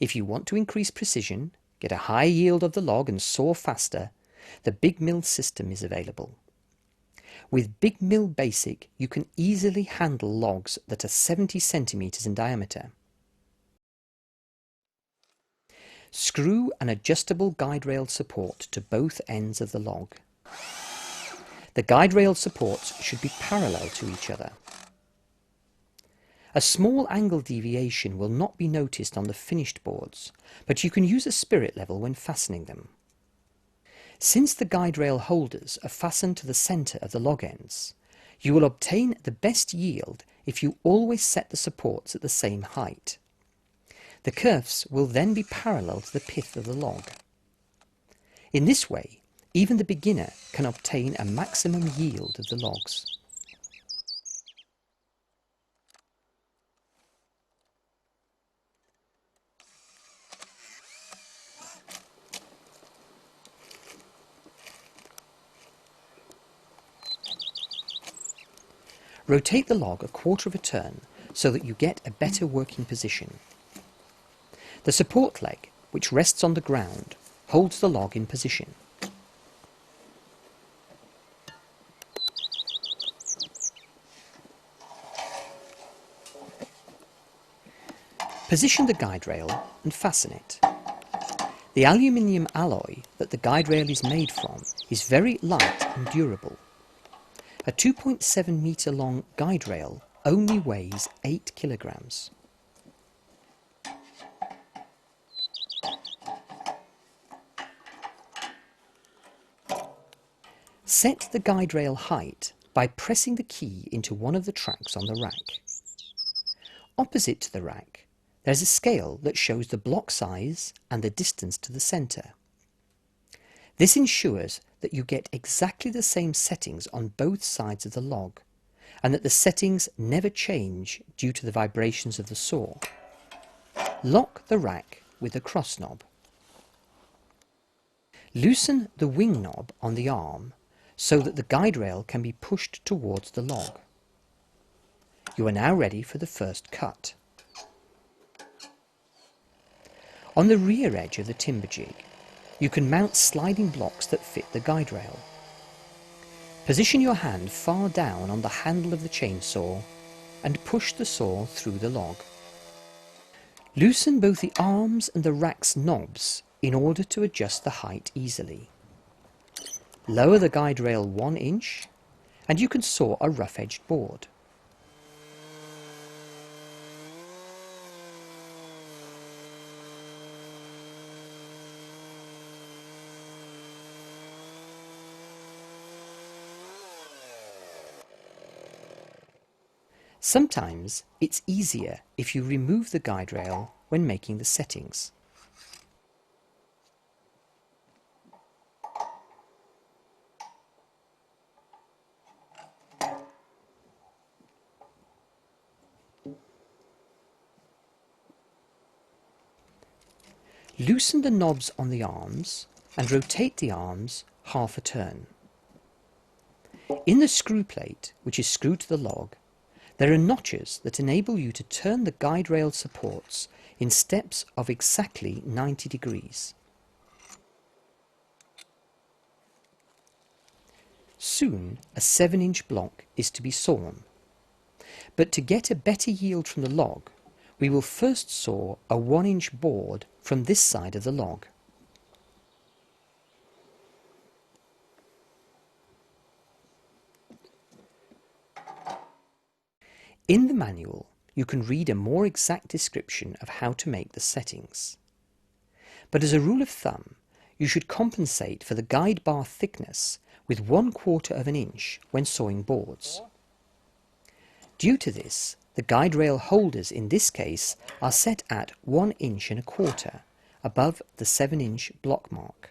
If you want to increase precision, get a high yield of the log and saw faster, the Big Mill system is available. With Big Mill Basic, you can easily handle logs that are 70 centimeters in diameter. Screw an adjustable guide rail support to both ends of the log. The guide rail supports should be parallel to each other. A small angle deviation will not be noticed on the finished boards, but you can use a spirit level when fastening them. Since the guide rail holders are fastened to the centre of the log ends, you will obtain the best yield if you always set the supports at the same height. The kerfs will then be parallel to the pith of the log. In this way, even the beginner can obtain a maximum yield of the logs. Rotate the log a quarter of a turn so that you get a better working position. The support leg, which rests on the ground, holds the log in position. Position the guide rail and fasten it. The aluminium alloy that the guide rail is made from is very light and durable. A 2.7 metre long guide rail only weighs 8 kilograms. Set the guide rail height by pressing the key into one of the tracks on the rack. Opposite to the rack, there is a scale that shows the block size and the distance to the centre. This ensures that you get exactly the same settings on both sides of the log, and that the settings never change due to the vibrations of the saw. Lock the rack with the cross knob. Loosen the wing knob on the arm so that the guide rail can be pushed towards the log. You are now ready for the first cut. On the rear edge of the TimberJig, you can mount sliding blocks that fit the guide rail. Position your hand far down on the handle of the chainsaw and push the saw through the log. Loosen both the arms and the rack's knobs in order to adjust the height easily. Lower the guide rail 1 inch and you can saw a rough-edged board. Sometimes it's easier if you remove the guide rail when making the settings. Loosen the knobs on the arms and rotate the arms half a turn. In the screw plate, which is screwed to the log, there are notches that enable you to turn the guide rail supports in steps of exactly 90 degrees. Soon a 7-inch block is to be sawn, but to get a better yield from the log, we will first saw a 1-inch board from this side of the log. In the manual, you can read a more exact description of how to make the settings. But as a rule of thumb, you should compensate for the guide bar thickness with 1/4 of an inch when sawing boards. Due to this, the guide rail holders in this case are set at 1 inch and a quarter above the 7-inch block mark.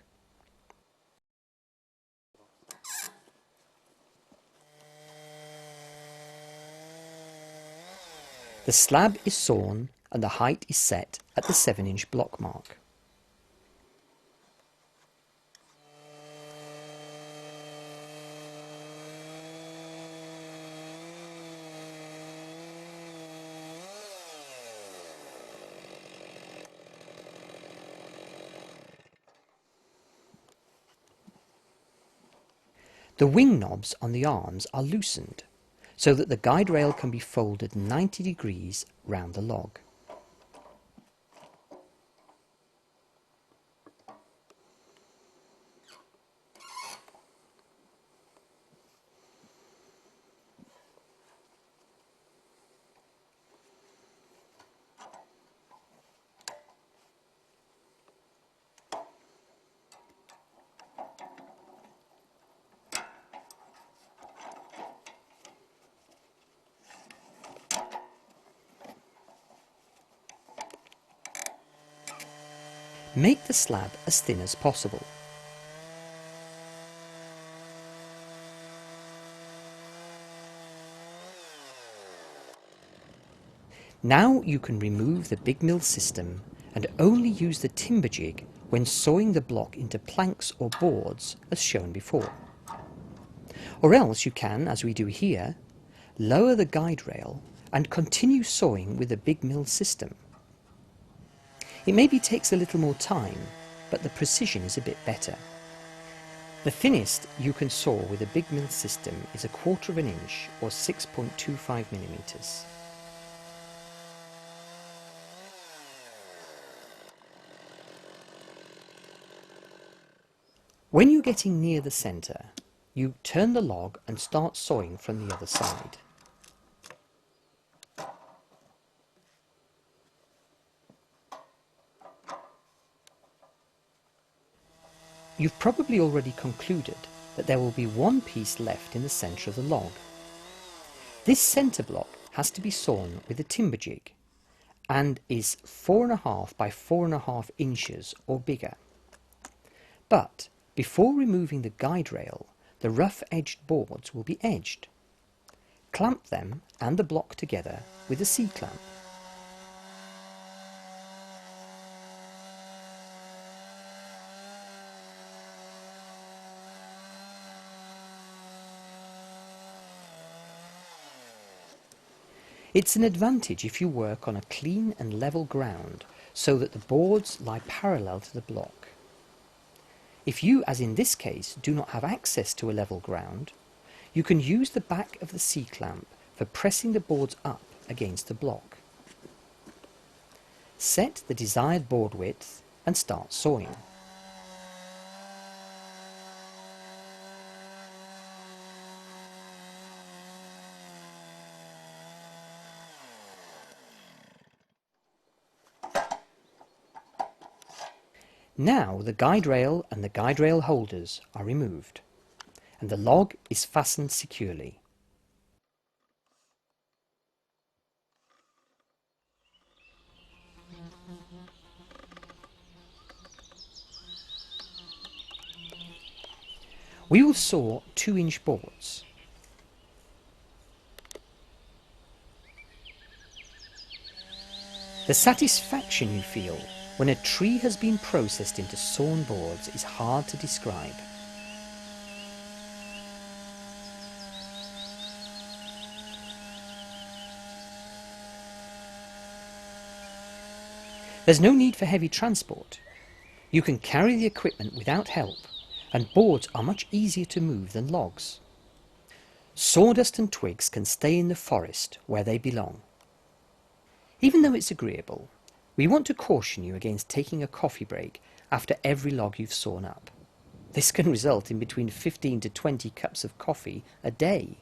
The slab is sawn and the height is set at the 7-inch block mark. The wing knobs on the arms are loosened so that the guide rail can be folded 90 degrees round the log. Make the slab as thin as possible. Now you can remove the big mill system and only use the TimberJig when sawing the block into planks or boards as shown before. Or else you can, as we do here, lower the guide rail and continue sawing with the big mill system. It maybe takes a little more time, but the precision is a bit better. The thinnest you can saw with a big mill system is 1/4 inch or 6.25 millimeters. When you're getting near the centre, you turn the log and start sawing from the other side. You've probably already concluded that there will be one piece left in the centre of the log. This centre block has to be sawn with a TimberJig and is 4.5 by 4.5 inches or bigger. But before removing the guide rail, the rough-edged boards will be edged. Clamp them and the block together with a C-clamp. It's an advantage if you work on a clean and level ground so that the boards lie parallel to the block. If you, as in this case, do not have access to a level ground, you can use the back of the C-clamp for pressing the boards up against the block. Set the desired board width and start sawing. Now the guide rail and the guide rail holders are removed, and the log is fastened securely. We will saw 2-inch boards. The satisfaction you feel when a tree has been processed into sawn boards is hard to describe. There's no need for heavy transport. You can carry the equipment without help, and boards are much easier to move than logs. Sawdust and twigs can stay in the forest where they belong. Even though it's agreeable, we want to caution you against taking a coffee break after every log you've sawn up. This can result in between 15 to 20 cups of coffee a day.